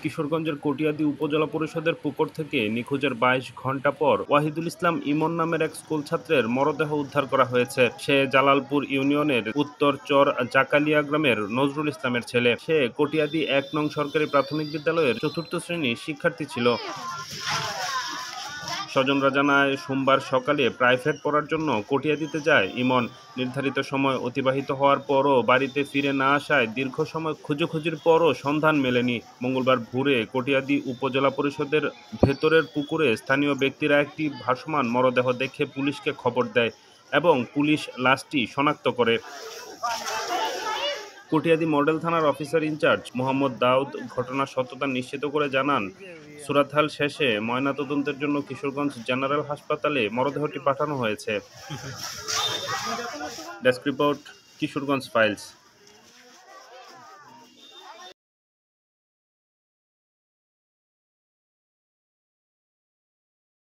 কিশোরগঞ্জের কটিয়াদী উপজেলা পরিষদের পুকুর থেকে নিখোঁজের ২২ ঘণ্টা পর ওয়াহিদুল ইসলাম ইমন নামের এক স্কুল ছাত্রের মরদেহ উদ্ধার করা হয়েছে। সে জালালপুর ইউনিয়নের উত্তর চর জাকালিয়া গ্রামের নজরুল ইসলামের ছেলে। সে কটিয়াদী ১ নং সরকারি প্রাথমিক বিদ্যালয়ের ৪র্থ শ্রেণীর শিক্ষার্থী ছিল। স্বজনরা জানায়, সোমবার সকালে প্রাইভেট পড়ার জন্য কটিয়াদীতে যায় ইমন। নির্ধারিত সময় অতিবাহিত হওয়ার পরও বাড়িতে ফিরে না আসায় দীর্ঘ সময় খোঁজাখুঁজির পরও সন্ধান মেলেনি। মঙ্গলবার ভোরে কটিয়াদী উপজেলা পরিষদের ভেতরের পুকুরে স্থানীয় ব্যক্তিরা একটি ভাসমান মরদেহ দেখে পুলিশকে খবর দেয় এবং পুলিশ লাশটি শনাক্ত করে। কটিয়াদী মডেল থানার অফিসার ইনচার্জ মোহাম্মদ দাউদ ঘটনার সত্যতা নিশ্চিত করে জানান, সুরাতহাল শেষে ময়নাতদন্তের জন্য কিশোরগঞ্জ জেনারেল হাসপাতালে মরদেহটি পাঠানো হয়েছে। Desk report, Kishoreganj files.